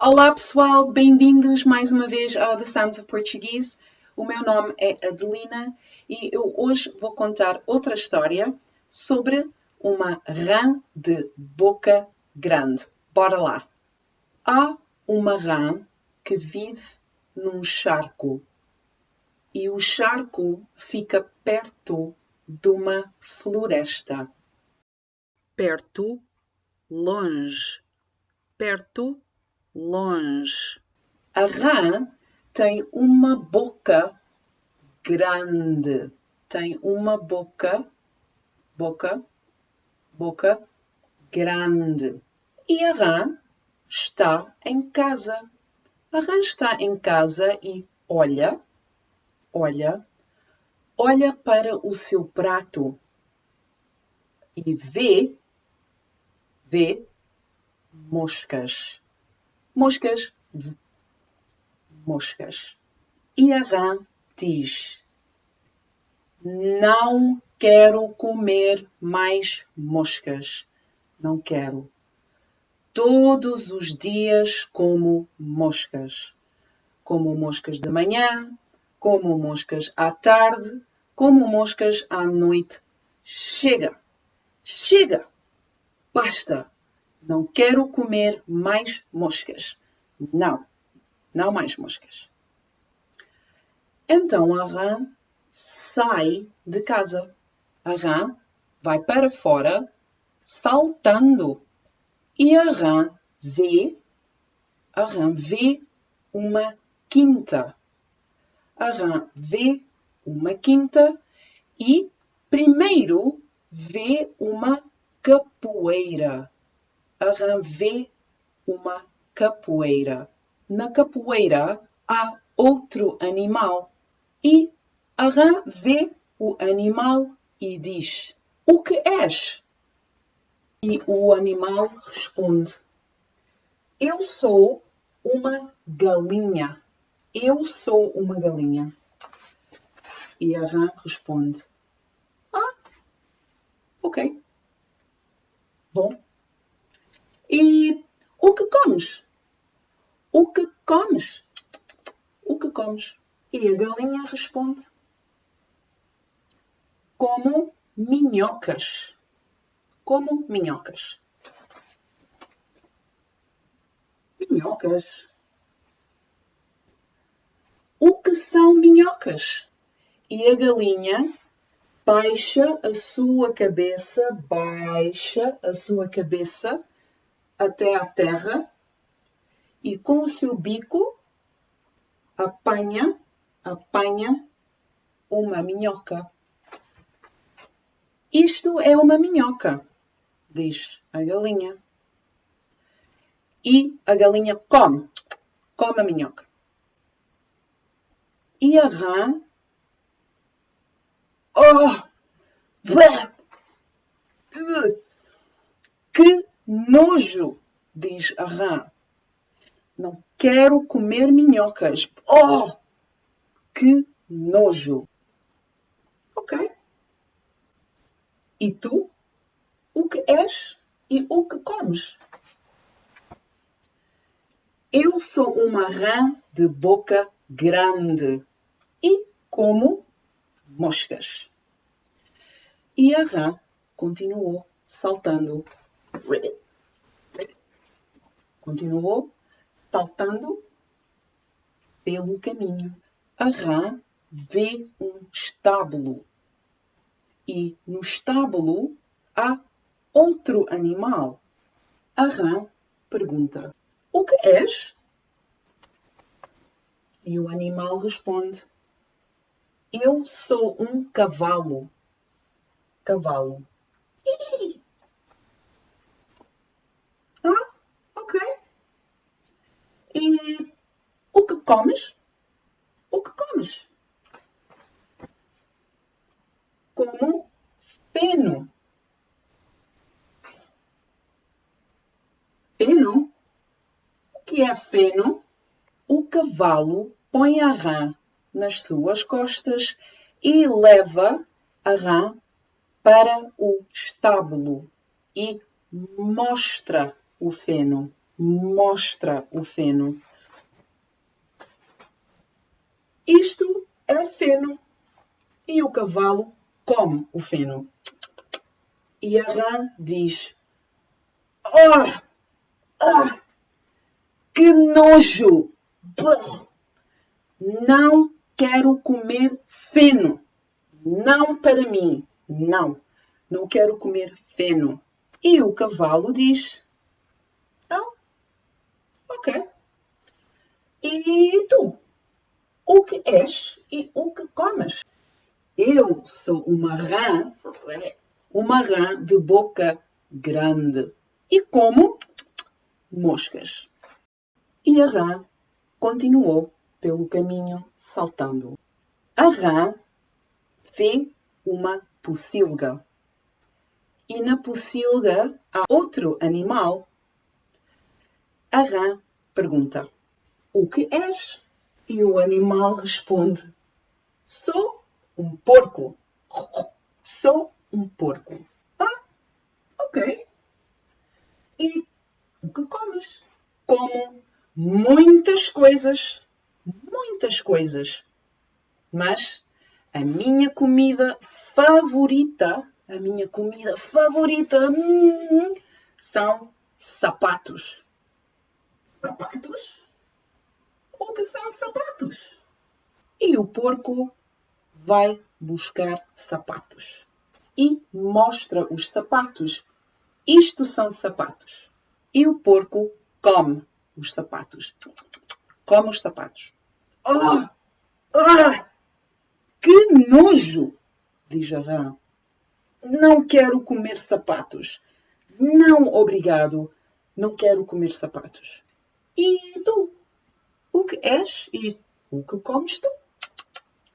Olá pessoal, bem-vindos mais uma vez ao The Sounds of Portuguese. O meu nome é Adelina e eu hoje vou contar outra história sobre uma rã de boca grande. Bora lá! Há uma rã que vive num charco e o charco fica perto de uma floresta. Perto, longe, perto, longe. A rã tem uma boca grande. Tem uma boca grande. E a rã está em casa. A rã está em casa e olha para o seu prato e vê moscas. Moscas. Bzz. Moscas. E a rã diz: não quero comer mais moscas. Não quero. Todos os dias como moscas. Como moscas de manhã, como moscas à tarde, como moscas à noite. Chega! Chega! Basta! Não quero comer mais moscas. Não mais moscas. Então a rã sai de casa. A rã vai para fora saltando. E a rã vê uma quinta. A rã vê uma quinta e primeiro vê uma capoeira. A rã vê uma capoeira. Na capoeira há outro animal. E a rã vê o animal e diz: o que és? E o animal responde: eu sou uma galinha. Eu sou uma galinha. E a rã responde: ok. Bom. E o que comes? O que comes? O que comes? E a galinha responde: como minhocas. Como minhocas. Minhocas. O que são minhocas? E a galinha baixa a sua cabeça até à terra e com o seu bico apanha uma minhoca. Isto é uma minhoca, diz a galinha. E a galinha come a minhoca. E a rã, que nojo, diz a rã. Não quero comer minhocas. Que nojo. Ok. E tu? O que és e o que comes? Eu sou uma rã de boca grande e como moscas. E a rã continuou saltando. Continuou saltando pelo caminho. A rã vê um estábulo. E no estábulo há outro animal. A rã pergunta: o que és? E o animal responde: eu sou um cavalo. Cavalo. Ok. E o que comes? O que comes? Como feno. Feno? O que é feno? O cavalo põe a rã nas suas costas e leva a rã para o estábulo e mostra o feno. mostra o feno. Isto é feno. E o cavalo come o feno. E a rã diz: "Oh, oh, que nojo! Não quero comer feno. Não para mim. Não. Não quero comer feno." E o cavalo diz: "Ah, ok. E tu? O que és e o que comes?" "Eu sou uma rã de boca grande e como moscas." E a rã continuou pelo caminho saltando. A rã vê uma pocilga. E na pocilga há outro animal. A rã pergunta: "O que és?" E o animal responde: "Sou um porco." "Sou um porco." "Ah, ok. E o que comes?" "Como muitas coisas. Muitas coisas. Mas a minha comida favorita são sapatos." "Sapatos? O que são sapatos?" E o porco vai buscar sapatos e mostra os sapatos. "Isto são sapatos." E o porco come os sapatos. Come os sapatos. "Oh! Ah! Que nojo!" diz a rã. "Não quero comer sapatos. Não, obrigado. Não quero comer sapatos." "E tu? O que és e o que comes tu?"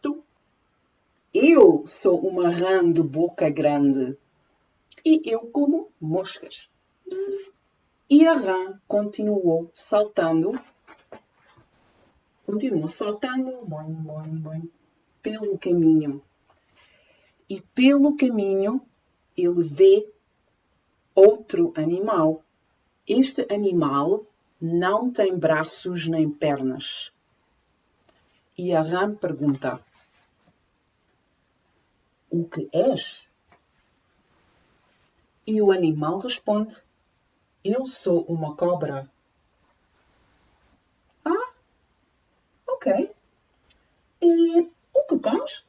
"Tu?" "Eu sou uma rã de boca grande e eu como moscas." E a rã continuou saltando, boing, boing, boing, pelo caminho. E pelo caminho ele vê outro animal. Este animal não tem braços nem pernas. E a rã pergunta: "O que és?" E o animal responde: "Eu sou uma cobra." "Ah, ok. E o que comes?"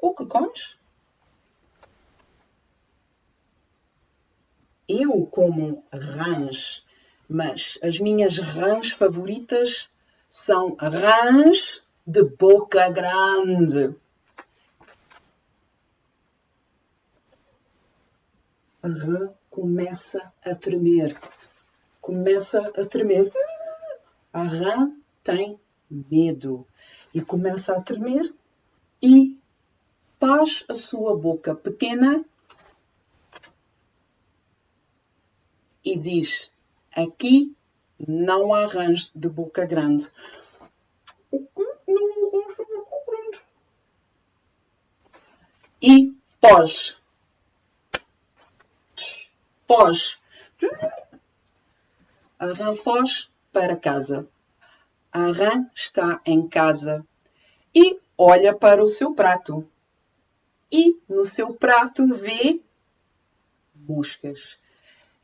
"O que comes?" "Eu como rãs, mas as minhas rãs favoritas são rãs de boca grande." A rã começa a tremer. A rã tem medo e começa a tremer e faz a sua boca pequena e diz: "Aqui não há rãs de boca grande." "Não há rãs de boca grande." E foge. Foge. A rã foge para casa. A rã está em casa e olha para o seu prato. E no seu prato vê moscas.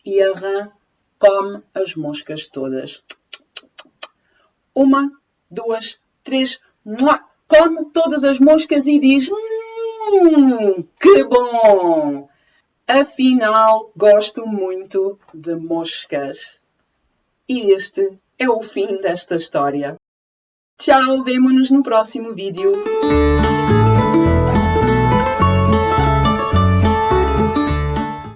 E a rã come as moscas todas. Uma, duas, três. Come todas as moscas e diz: que bom! Afinal, gosto muito de moscas." E este é o fim desta história. Tchau, vemo-nos no próximo vídeo.